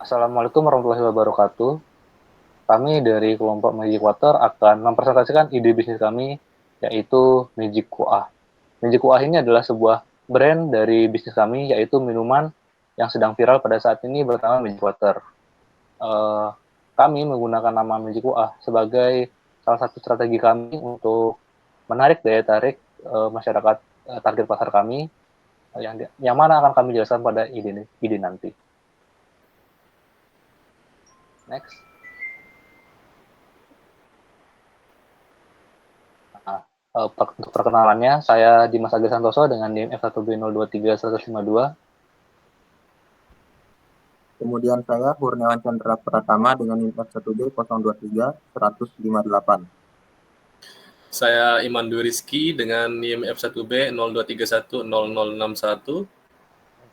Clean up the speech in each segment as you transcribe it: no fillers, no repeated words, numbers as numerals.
Assalamualaikum warahmatullahi wabarakatuh. Kami dari kelompok Magic Water akan mempresentasikan ide bisnis kami, yaitu Magic Kuah. Magic Kuah ini adalah sebuah brand dari bisnis kami, yaitu minuman yang sedang viral pada saat ini bernama Magic Water. Eh, Kami menggunakan nama Magic Kuah sebagai salah satu strategi kami untuk menarik daya tarik masyarakat target pasar kami, yang mana akan kami jelaskan pada ide nanti. Next. Nah, untuk perkenalannya, saya Dimas Agus Santoso dengan NIM F1B023152. Kemudian saya Kurniawan Chandra Pratama dengan NIM F1B023-158. Saya Iman Dwi Rizky dengan NIM F1B02310061. Dan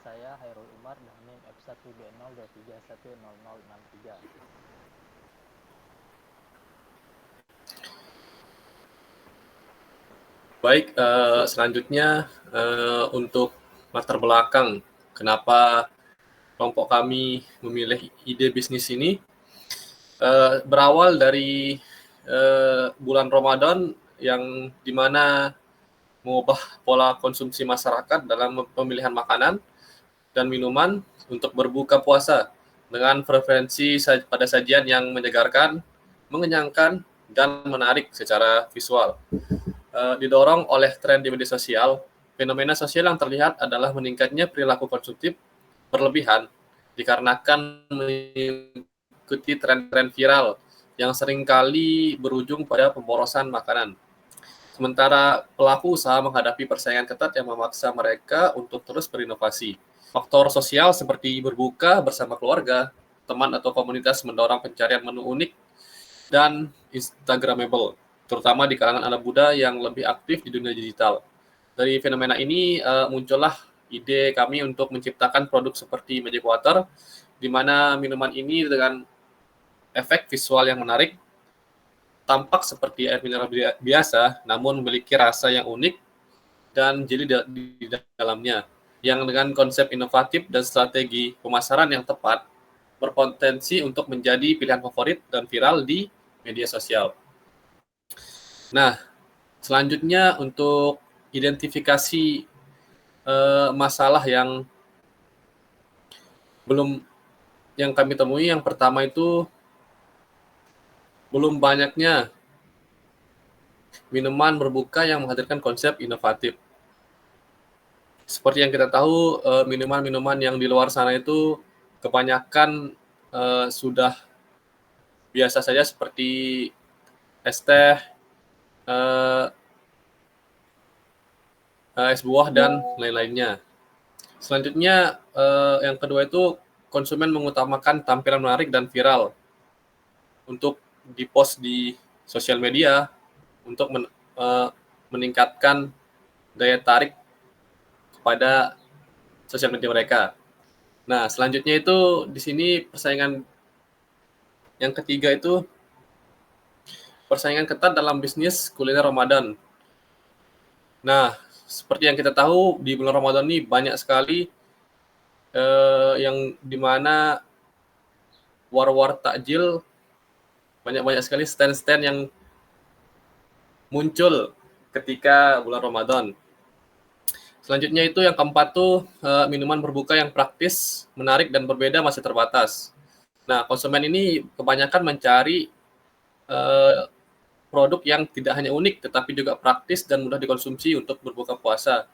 saya Hairul Umar dengan NIM F1B023100063. Baik, selanjutnya untuk latar belakang kenapa kelompok kami memilih ide bisnis ini, berawal dari bulan Ramadan yang dimana mengubah pola konsumsi masyarakat dalam pemilihan makanan dan minuman untuk berbuka puasa dengan preferensi pada sajian yang menyegarkan, mengenyangkan, dan menarik secara visual. Didorong oleh tren di media sosial, fenomena sosial yang terlihat adalah meningkatnya perilaku konsumtif berlebihan dikarenakan mengikuti tren-tren viral yang seringkali berujung pada pemborosan makanan. Sementara pelaku usaha menghadapi persaingan ketat yang memaksa mereka untuk terus berinovasi. Faktor sosial seperti berbuka bersama keluarga, teman atau komunitas mendorong pencarian menu unik dan Instagramable, terutama di kalangan anak muda yang lebih aktif di dunia digital. Dari fenomena ini muncullah ide kami untuk menciptakan produk seperti Magic Water, di mana minuman ini dengan efek visual yang menarik, tampak seperti air mineral biasa, namun memiliki rasa yang unik dan jeli di dalamnya, yang dengan konsep inovatif dan strategi pemasaran yang tepat, berpotensi untuk menjadi pilihan favorit dan viral di media sosial. Nah, selanjutnya untuk identifikasi masalah yang kami temui, yang pertama itu belum banyaknya minuman berbuka yang menghadirkan konsep inovatif. Seperti yang kita tahu, minuman-minuman yang di luar sana itu kebanyakan sudah biasa saja, seperti es teh, es buah, dan lain-lainnya. Selanjutnya, yang kedua itu konsumen mengutamakan tampilan menarik dan viral untuk dipost di sosial media untuk meningkatkan daya tarik kepada sosial media mereka. Nah, selanjutnya itu di sini persaingan yang ketiga itu persaingan ketat dalam bisnis kuliner Ramadan. Nah, seperti yang kita tahu di bulan Ramadan ini banyak sekali yang dimana war-war takjil, banyak sekali stand-stand yang muncul ketika bulan Ramadan. Selanjutnya itu yang keempat tuh minuman berbuka yang praktis, menarik, dan berbeda masih terbatas. Nah, konsumen ini kebanyakan mencari produk yang tidak hanya unik tetapi juga praktis dan mudah dikonsumsi untuk berbuka puasa.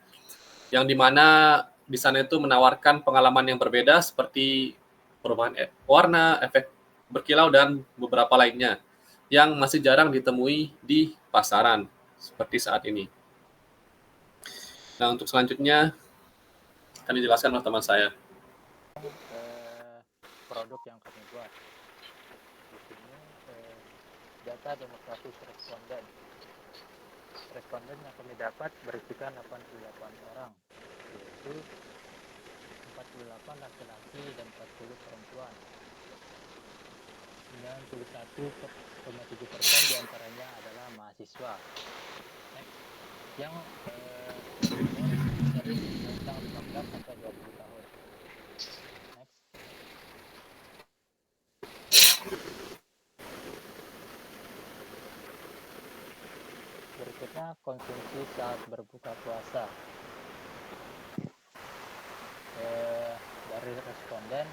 Yang dimana di sana itu menawarkan pengalaman yang berbeda seperti perubahan warna, efek berkilau, dan beberapa lainnya yang masih jarang ditemui di pasaran seperti saat ini. Nah, untuk selanjutnya akan dijelaskan oleh teman saya. Produk yang kami buat di sini, data demografis responden yang kami dapat berisikan 88 orang, yaitu 48 laki-laki dan 40 perempuan. 91,7% diantaranya adalah mahasiswa. Yang umur dari rentang 15 sampai 20 tahun. Next. Berikutnya konsumsi saat berbuka puasa. Dari responden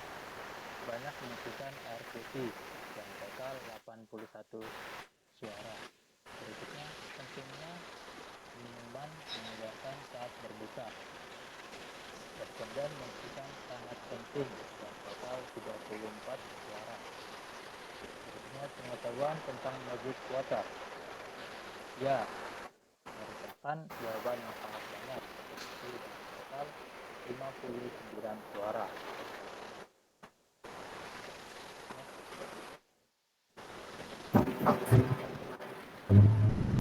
banyak menyebutkan air putih yang total 81 suara. Berikutnya pentingnya minuman menyegarkan saat berbuka. Responden menyebutkan sangat penting yang total 34 suara. Berikutnya pengetahuan tentang magic water. Ya, merupakan jawaban yang sangat banyak, yaitu total 59 suara.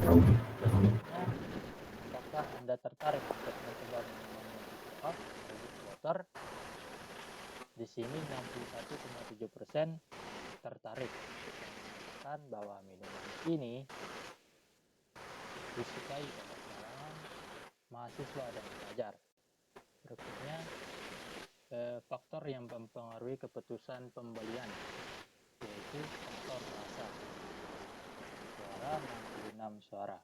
Selanjutnya, apakah Anda tertarik untuk mencoba minuman magic water? Di sini 61,7% tertarik, menunjukkan bahwa minuman ini disukai oleh kalangan mahasiswa dan pelajar. Berikutnya, faktor yang mempengaruhi keputusan pembelian, yaitu faktor rasa. Suara 66 suara.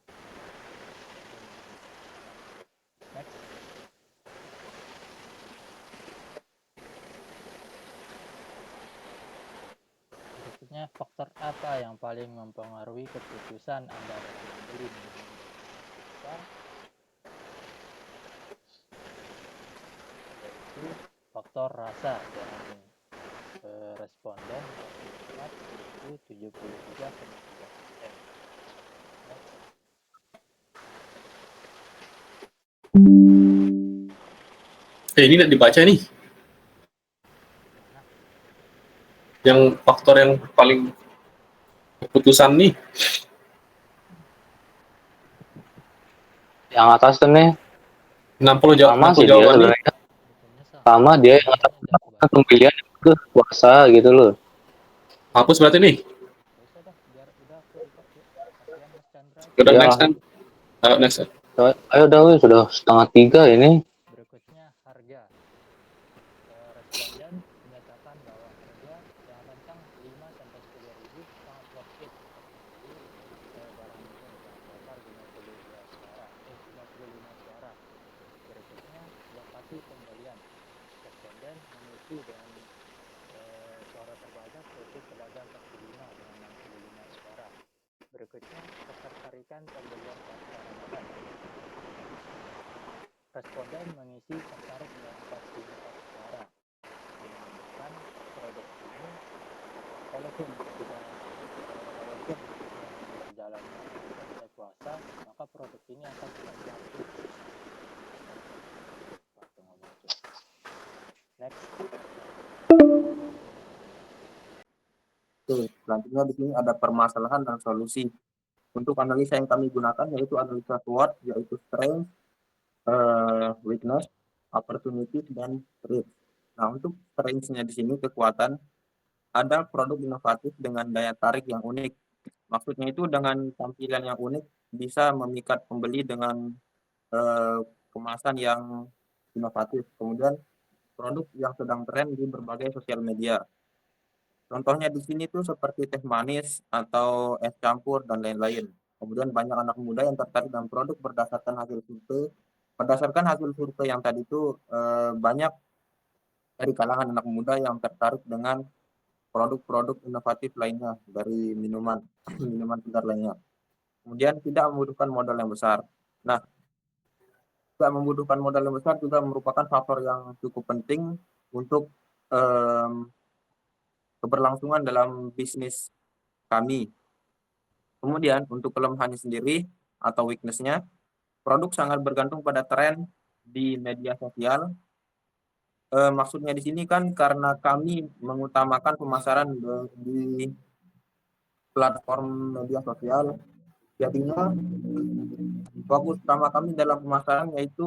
Next. Berikutnya, faktor apa yang paling mempengaruhi keputusan Anda dalam membeli minuman? Yaitu faktor rasa dari responden itu 73,3%. Ini tidak dibaca nih. Yang faktor yang paling keputusan nih. Yang atas tuh nih 60 sama sih dia jawaban nih. sebenarnya. Sama dia yang atas pemilihan ke puasa gitu loh. Hapus berarti nih. Udah Ya. next kan? Next. Ayo udah sudah 2:30 ini. Berikutnya harga. Responden menyatakan bahwa harga yang rentang 5 sampai 10.000 sangat worth it untuk barang ini dengan dasar 55 suara. Berikutnya lokasi pembelian. Responden mengisi dengan suara terbanyak yaitu pedagang kaki lima dengan 65 suara. Berikutnya ketertarikan pembelian pasca Ramadan. Responden mengisi tertarik dengan 44 suara, menunjukkan produk ini walaupun perjalanannya selesai puasa, maka produk ini akan tidak laku. Next. Oke, selanjutnya di sini ada permasalahan dan solusi. Untuk analisa yang kami gunakan yaitu analisa SWOT, yaitu strength, weakness, opportunity, dan threat. Nah, untuk strength-nya di sini kekuatan, ada produk inovatif dengan daya tarik yang unik. Maksudnya itu dengan tampilan yang unik bisa memikat pembeli dengan kemasan yang inovatif. Kemudian produk yang sedang tren di berbagai sosial media. Contohnya di sini tuh seperti teh manis atau es campur dan lain-lain. Kemudian banyak anak muda yang tertarik dengan produk berdasarkan hasil survei. Berdasarkan hasil survei yang tadi itu banyak dari kalangan anak muda yang tertarik dengan produk-produk inovatif lainnya dari minuman segar lainnya. Kemudian tidak membutuhkan modal yang besar. Nah, tidak membutuhkan modal yang besar juga merupakan faktor yang cukup penting untuk keberlangsungan dalam bisnis kami. Kemudian untuk kelemahannya sendiri atau weakness-nya, produk sangat bergantung pada tren di media sosial. Maksudnya di sini kan karena kami mengutamakan pemasaran di platform media sosial, jadinya fokus utama kami dalam pemasaran yaitu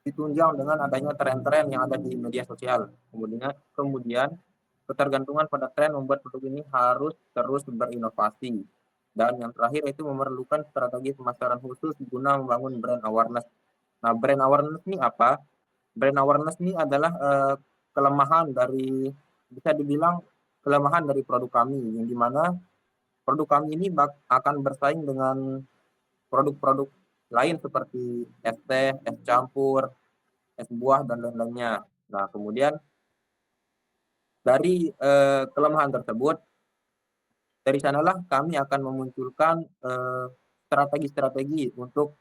ditunjang dengan adanya tren-tren yang ada di media sosial. Kemudian ketergantungan pada tren membuat produk ini harus terus berinovasi. Dan yang terakhir itu memerlukan strategi pemasaran khusus guna membangun brand awareness. Nah, brand awareness ini apa? Brand awareness ini adalah kelemahan dari, bisa dibilang kelemahan dari produk kami, yang dimana produk kami ini akan bersaing dengan produk-produk lain seperti es teh, es campur, es buah, dan lain-lainnya. Nah, kemudian dari kelemahan tersebut, dari sanalah kami akan memunculkan strategi-strategi untuk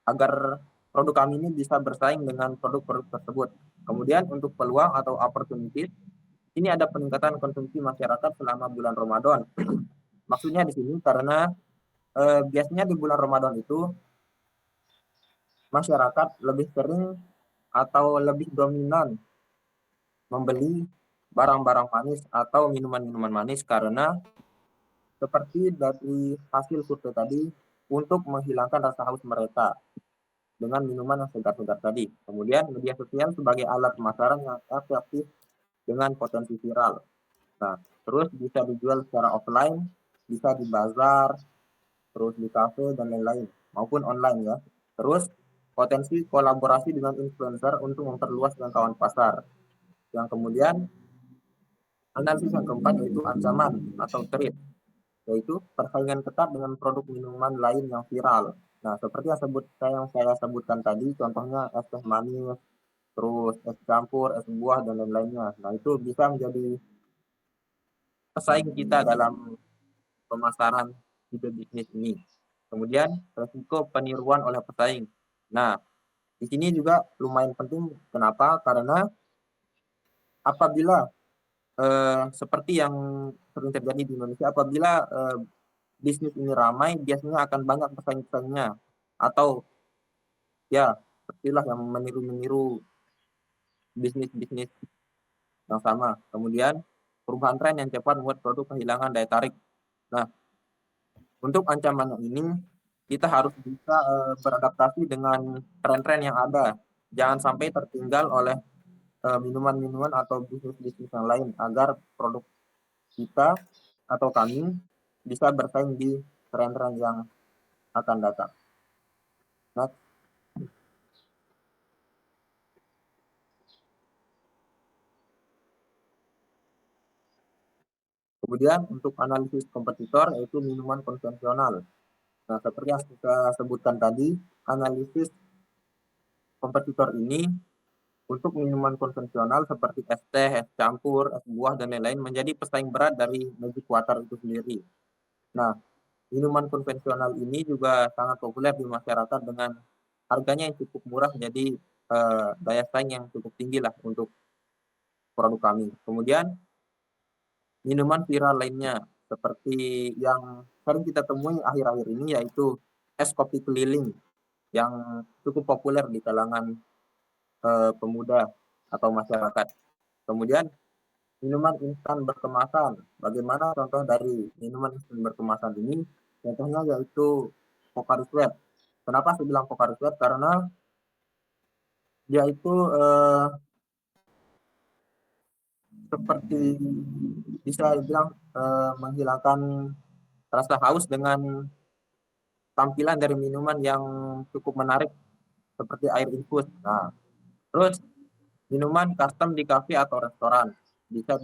agar produk kami ini bisa bersaing dengan produk-produk tersebut. Kemudian untuk peluang atau opportunities, ini ada peningkatan konsumsi masyarakat selama bulan Ramadan. Maksudnya di sini karena biasanya di bulan Ramadan itu masyarakat lebih sering atau lebih dominan membeli barang-barang manis atau minuman-minuman manis karena seperti dari hasil survei tadi untuk menghilangkan rasa haus mereka dengan minuman yang segar-segar tadi. Kemudian media sosial sebagai alat pemasaran yang efektif dengan potensi viral. Nah, terus bisa dijual secara offline, bisa di bazar, terus di kafe dan lain-lain, maupun online ya. Terus potensi kolaborasi dengan influencer untuk memperluas jangkauan pasar. Yang kemudian analisis yang keempat yaitu ancaman atau threat, yaitu persaingan ketat dengan produk minuman lain yang viral. Nah, seperti yang saya sebutkan tadi, contohnya es teh manis, terus es campur, es buah, dan lain-lainnya. Nah, itu bisa menjadi pesaing kita dalam pemasaran ide bisnis ini. Kemudian, resiko peniruan oleh pesaing. Nah, di sini juga lumayan penting. Kenapa? Karena apabila seperti yang sering terjadi di Indonesia, apabila bisnis ini ramai, biasanya akan banyak pesaing-pesaingnya. Atau ya, sepertilah yang meniru-meniru bisnis-bisnis yang sama. Kemudian, perubahan tren yang cepat membuat produk kehilangan daya tarik. Nah, untuk ancaman ini, kita harus bisa beradaptasi dengan tren-tren yang ada. Jangan sampai tertinggal oleh minuman-minuman atau bisnis-bisnis yang lain agar produk kita atau kami bisa bersaing di tren-tren yang akan datang. Nah, kemudian untuk analisis kompetitor yaitu minuman konvensional. Nah, seperti yang kita sebutkan tadi, analisis kompetitor ini untuk minuman konvensional seperti es teh, es campur, es buah, dan lain-lain menjadi pesaing berat dari Magic Water itu sendiri. Nah, minuman konvensional ini juga sangat populer di masyarakat dengan harganya yang cukup murah, jadi daya saing yang cukup tinggi lah untuk produk kami. Kemudian, minuman viral lainnya seperti yang sering kita temui akhir-akhir ini yaitu es kopi keliling yang cukup populer di kalangan pemuda atau masyarakat. Kemudian minuman instan berkemasan. Bagaimana contoh dari minuman instan berkemasan ini? Contohnya yaitu Pocari Sweat. Kenapa saya bilang Pocari Sweat? Karena dia itu seperti bisa dibilang menghilangkan rasa haus dengan tampilan dari minuman yang cukup menarik seperti air infus. Nah, terus minuman custom di kafe atau restoran bisa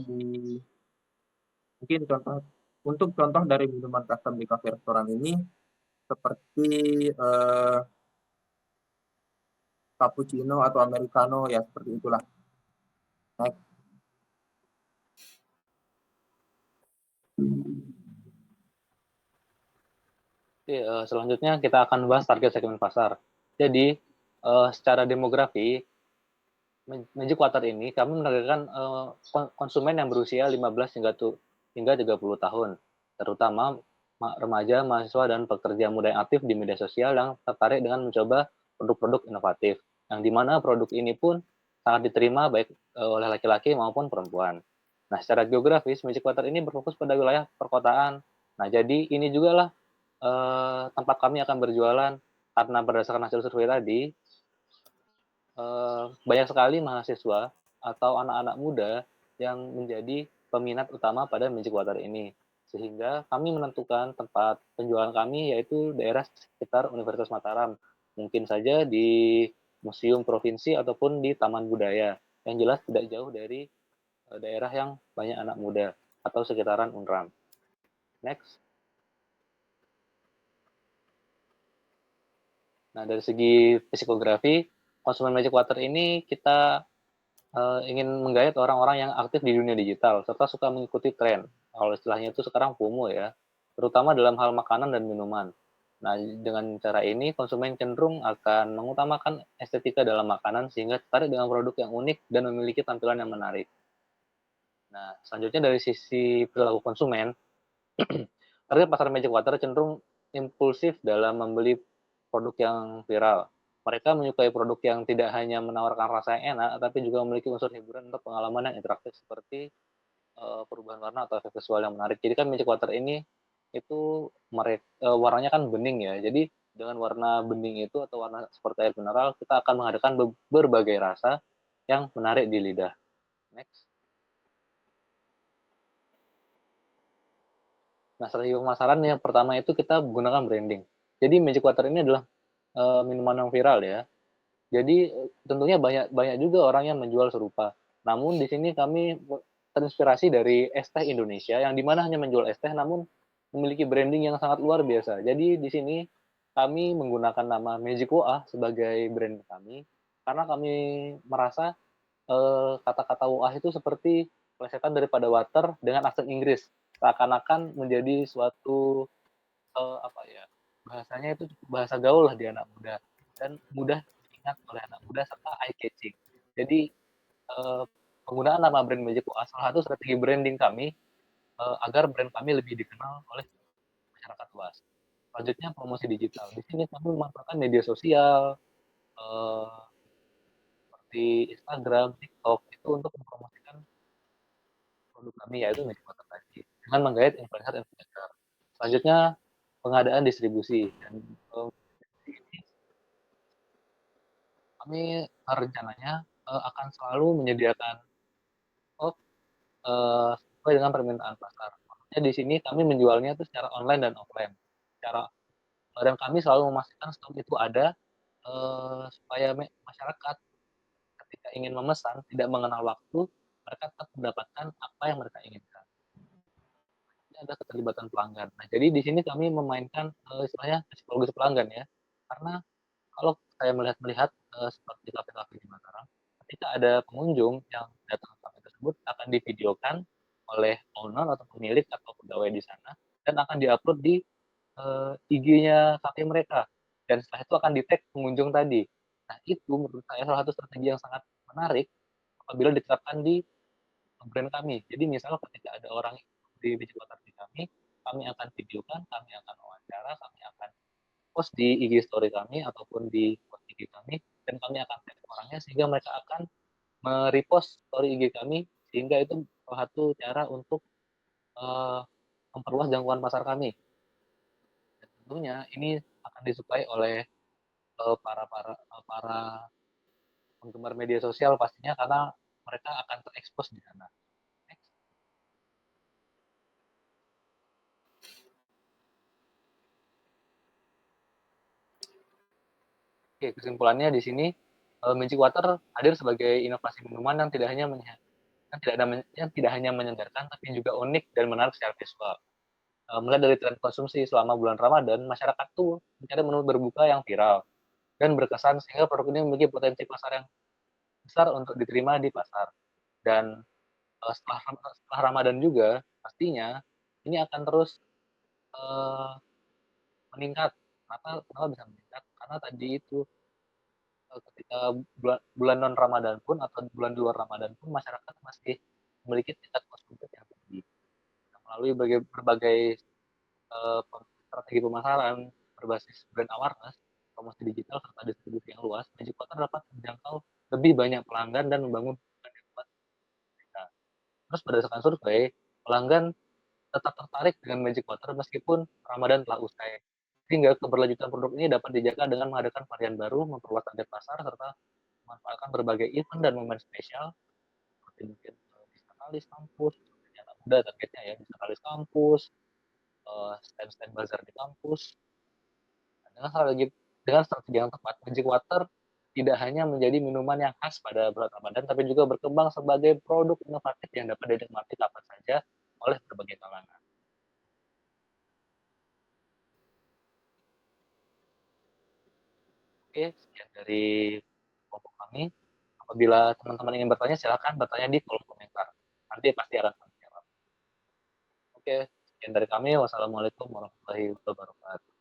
mungkin contoh dari minuman custom di kafe restoran ini seperti cappuccino atau americano ya seperti itulah. Next. Oke, selanjutnya kita akan bahas target segmen pasar. Jadi, secara demografi, Magic Water ini kami menargetkan konsumen yang berusia 15 hingga 30 tahun, terutama remaja, mahasiswa, dan pekerja muda yang aktif di media sosial yang tertarik dengan mencoba produk-produk inovatif, yang dimana produk ini pun sangat diterima baik oleh laki-laki maupun perempuan. Nah, secara geografis, Magic Water ini berfokus pada wilayah perkotaan. Nah, jadi ini juga lah tempat kami akan berjualan karena berdasarkan hasil survei tadi, banyak sekali mahasiswa atau anak-anak muda yang menjadi peminat utama pada Magic Water ini. Sehingga kami menentukan tempat penjualan kami yaitu daerah sekitar Universitas Mataram. Mungkin saja di Museum Provinsi ataupun di Taman Budaya. Yang jelas tidak jauh dari daerah yang banyak anak muda atau sekitaran UNRAM. Next. Nah, dari segi psikografi, konsumen magic water ini kita ingin menggait orang-orang yang aktif di dunia digital serta suka mengikuti tren. Kalau istilahnya itu sekarang FOMO ya, terutama dalam hal makanan dan minuman. Nah, dengan cara ini konsumen cenderung akan mengutamakan estetika dalam makanan sehingga tertarik dengan produk yang unik dan memiliki tampilan yang menarik. Nah, selanjutnya dari sisi perilaku konsumen, target pasar magic water cenderung impulsif dalam membeli produk yang viral. Mereka menyukai produk yang tidak hanya menawarkan rasa yang enak, tapi juga memiliki unsur hiburan untuk pengalaman yang interaktif seperti perubahan warna atau efek visual yang menarik. Jadi kan magic water ini itu warnanya kan bening ya. Jadi dengan warna bening itu atau warna seperti air mineral, kita akan menghadirkan berbagai rasa yang menarik di lidah. Next. Nah, strategi pemasaran yang pertama itu kita gunakan branding. Jadi magic water ini adalah minuman yang viral ya. Jadi tentunya banyak juga orang yang menjual serupa. Namun di sini kami terinspirasi dari es teh Indonesia yang dimana hanya menjual es teh namun memiliki branding yang sangat luar biasa. Jadi di sini kami menggunakan nama Magic Woah sebagai brand kami karena kami merasa kata-kata Woah itu seperti plesetan daripada water dengan aksen Inggris. Seakan-akan menjadi suatu apa ya, bahasanya itu bahasa gaul lah di anak muda dan mudah diingat oleh anak muda serta eye catching. Jadi penggunaan nama brand Magic Woah salah satu strategi branding kami agar brand kami lebih dikenal oleh masyarakat luas. Selanjutnya promosi digital. Di sini kami memanfaatkan media sosial seperti Instagram, TikTok itu untuk mempromosikan produk kami yaitu Magic Water tadi dengan menggait influencer-influencer. Selanjutnya pengadaan distribusi dan ini kami rencananya akan selalu menyediakan stok sesuai dengan permintaan pasar. Maksudnya di sini kami menjualnya itu secara online dan offline. Secara dan kami selalu memastikan stok itu ada supaya masyarakat ketika ingin memesan tidak mengenal waktu, mereka tetap mendapatkan apa yang mereka inginkan. Ini ada keterlibatan pelanggan. Nah, jadi di sini kami memainkan istilahnya psikologis pelanggan ya. Karena kalau saya melihat seperti kafe-kafe di Mataram, ketika ada pengunjung yang datang ke kafe tersebut akan divideokan oleh owner atau pemilik atau pegawai di sana dan akan diupload di IG-nya kafe mereka dan setelah itu akan di-tag pengunjung tadi. Nah, itu menurut saya salah satu strategi yang sangat menarik apabila diterapkan di brand kami. Jadi misalnya ketika ada orang di Bicikotar di kami akan videokan, kami akan wawancara, kami akan post di IG story kami ataupun di post IG kami dan kami akan tag orangnya sehingga mereka akan merepost story IG kami sehingga itu salah satu cara untuk memperluas jangkauan pasar kami. Dan tentunya ini akan disukai oleh para penggemar media sosial pastinya karena mereka akan terekspos di sana. Next. Oke, kesimpulannya di sini Magic Water hadir sebagai inovasi minuman yang tidak hanya menyegarkan tapi juga unik dan menarik secara visual. Mulai dari tren konsumsi selama bulan Ramadan, masyarakat tuh mencari menu berbuka yang viral dan berkesan sehingga produk ini memiliki potensi pasar yang besar untuk diterima di pasar. Dan setelah Ramadan juga pastinya ini akan terus uh, meningkat. Kenapa bisa meningkat? Karena tadi itu ketika bulan non Ramadan pun atau bulan di luar Ramadan pun masyarakat masih memiliki tingkat konsumsi yang tinggi. Nah, melalui berbagai strategi pemasaran berbasis brand awareness, promosi digital serta distribusi yang luas, Magic Water dapat menjangkau lebih banyak pelanggan dan membangun hubungan yang kuat mereka. Terus berdasarkan survei, pelanggan tetap tertarik dengan Magic Water meskipun Ramadan telah usai. Sehingga keberlanjutan produk ini dapat dijaga dengan menghadirkan varian baru, memperluas target pasar, serta memanfaatkan berbagai event dan momen spesial, seperti mungkin Disnatalis kampus, anak muda targetnya ya, Disnatalis kampus, stand-stand bazar di kampus. Dengan strategi yang tepat, Magic Water tidak hanya menjadi minuman yang khas pada bulan Ramadan, tapi juga berkembang sebagai produk inovatif yang dapat dinikmati kapan saja oleh berbagai kalangan. Oke, sekian dari kelompok kami. Apabila teman-teman ingin bertanya, silakan bertanya di kolom komentar. Nanti pasti akan kami jawab. Oke, sekian dari kami. Wassalamualaikum warahmatullahi wabarakatuh.